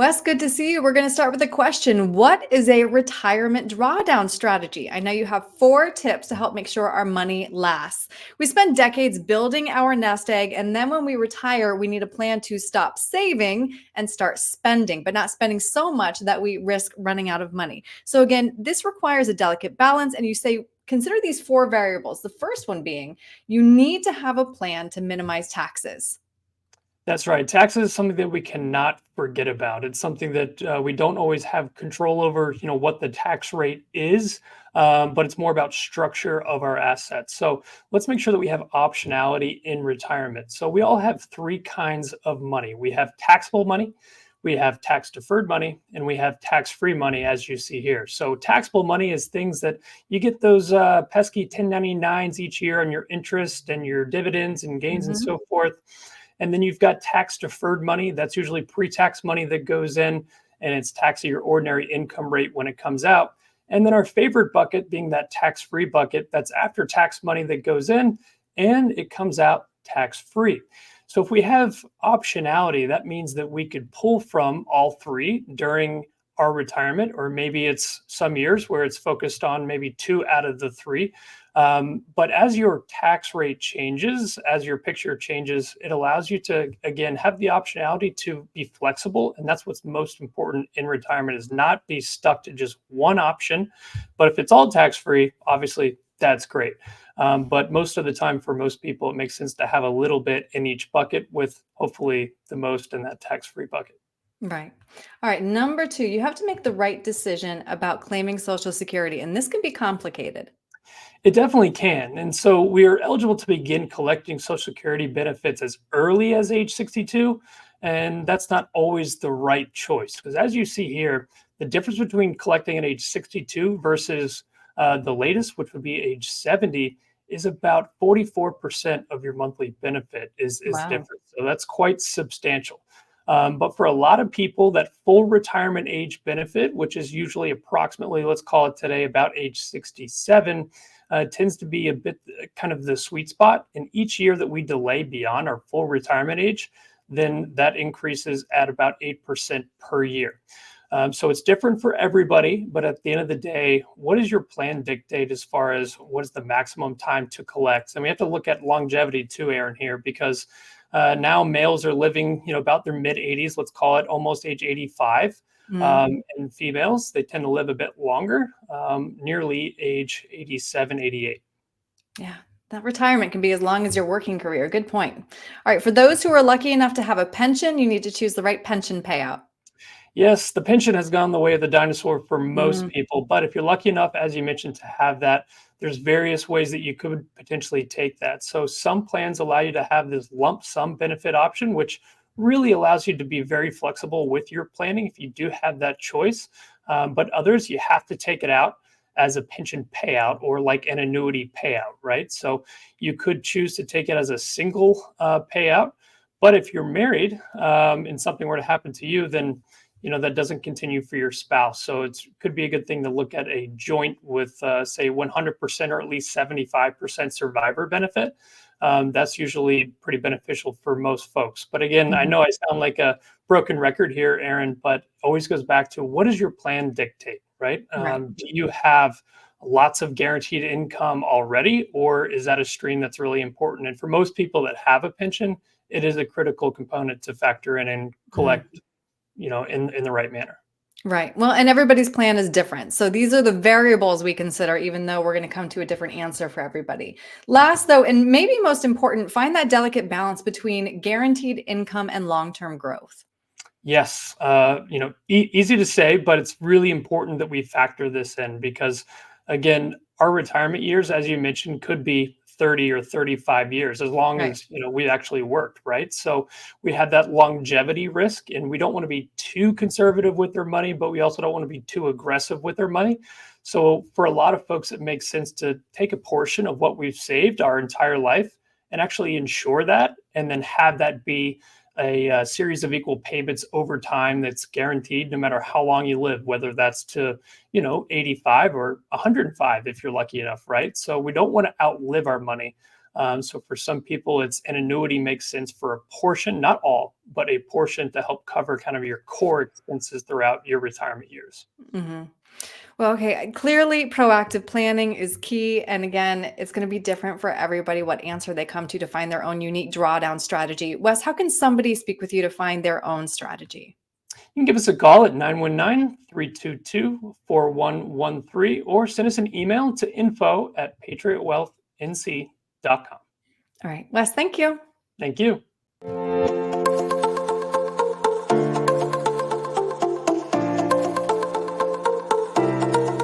Wes, good to see you. We're going to start with a question. What is a retirement drawdown strategy? I know you have 4 tips to help make sure our money lasts. We spend decades building our nest egg, and then when we retire, we need a plan to stop saving and start spending, but not spending so much that we risk running out of money. So, again, this requires a delicate balance, and you say, consider these 4 variables. The first one being you need to have a plan to minimize taxes. That's right. Taxes is something that we cannot forget about. It's something that we don't always have control over, what the tax rate is, but it's more about structure of our assets. So let's make sure that we have optionality in retirement. So we all have 3 kinds of money. We have taxable money, we have tax deferred money, and we have tax-free money, as you see here. So taxable money is things that you get those pesky 1099s each year on your interest and your dividends and gains and Mhm. so forth. And then you've got tax deferred money. That's usually pre-tax money that goes in and it's taxed at your ordinary income rate when it comes out. And then our favorite bucket being that tax-free bucket, that's after tax money that goes in and it comes out tax-free. So if we have optionality, that means that we could pull from all 3 during our retirement, or maybe it's some years where it's focused on maybe 2 out of the 3. But as your tax rate changes, as your picture changes, it allows you to, again, have the optionality to be flexible. And that's what's most important in retirement is not be stuck to just one option. But if it's all tax free, obviously that's great. But most of the time for most people, it makes sense to have a little bit in each bucket with hopefully the most in that tax free bucket. Right. All right. Number 2, you have to make the right decision about claiming Social Security, and this can be complicated. It definitely can. And so we are eligible to begin collecting Social Security benefits as early as age 62. And that's not always the right choice. Because as you see here, the difference between collecting at age 62 versus the latest, which would be age 70, is about 44% of your monthly benefit is Wow. different. So that's quite substantial. But for a lot of people, that full retirement age benefit, which is usually approximately, let's call it today, about age 67, tends to be a bit kind of the sweet spot. And each year that we delay beyond our full retirement age, then that increases at about 8% per year. So it's different for everybody, but at the end of the day, what does your plan dictate as far as what is the maximum time to collect? And we have to look at longevity too, Aaron, here, because now males are living, about their mid 80s, let's call it almost age 85. Mm, And females, they tend to live a bit longer, nearly age 87, 88. yeah. That retirement can be as long as your working career. Good point. All right. For those who are lucky enough to have a pension, you need to choose the right pension payout. Yes, the pension has gone the way of the dinosaur for most Mm, people, but if you're lucky enough, as you mentioned, to have that, there's various ways that you could potentially take that. So some plans allow you to have this lump sum benefit option, which really allows you to be very flexible with your planning if you do have that choice. But others, you have to take it out as a pension payout or like an annuity payout, right? So you could choose to take it as a single payout. But if you're married and something were to happen to you, then that doesn't continue for your spouse. So it could be a good thing to look at a joint with, say, 100% or at least 75% survivor benefit. That's usually pretty beneficial for most folks. But again, I mhm. know I sound like a broken record here, Aaron, but always goes back to what does your plan dictate, right? Right. Do you have lots of guaranteed income already, or is that a stream that's really important? And for most people that have a pension, it is a critical component to factor in and Mhm. collect in the right manner. Right. Well, and everybody's plan is different. So these are the variables we consider, even though we're going to come to a different answer for everybody. Last, though, and maybe most important, find that delicate balance between guaranteed income and long term growth. Yes, easy to say, but it's really important that we factor this in because, again, our retirement years, as you mentioned, could be 30 or 35 years as long Right. as we actually worked, right? So we have that longevity risk, and we don't want to be too conservative with their money, but we also don't want to be too aggressive with their money. So for a lot of folks, it makes sense to take a portion of what we've saved our entire life and actually insure that, and then have that be a series of equal payments over time that's guaranteed no matter how long you live, whether that's to 85 or 105 if you're lucky enough, right? So we don't want to outlive our money. So for some people, it's an annuity makes sense for a portion, not all, but a portion to help cover kind of your core expenses throughout your retirement years. Mhm. Well, okay. Clearly, proactive planning is key. And again, it's going to be different for everybody what answer they come to find their own unique drawdown strategy. Wes, how can somebody speak with you to find their own strategy? You can give us a call at 919-322-4113 or send us an email to info@patriotwealthnc.com. All right. Wes, thank you. Thank you.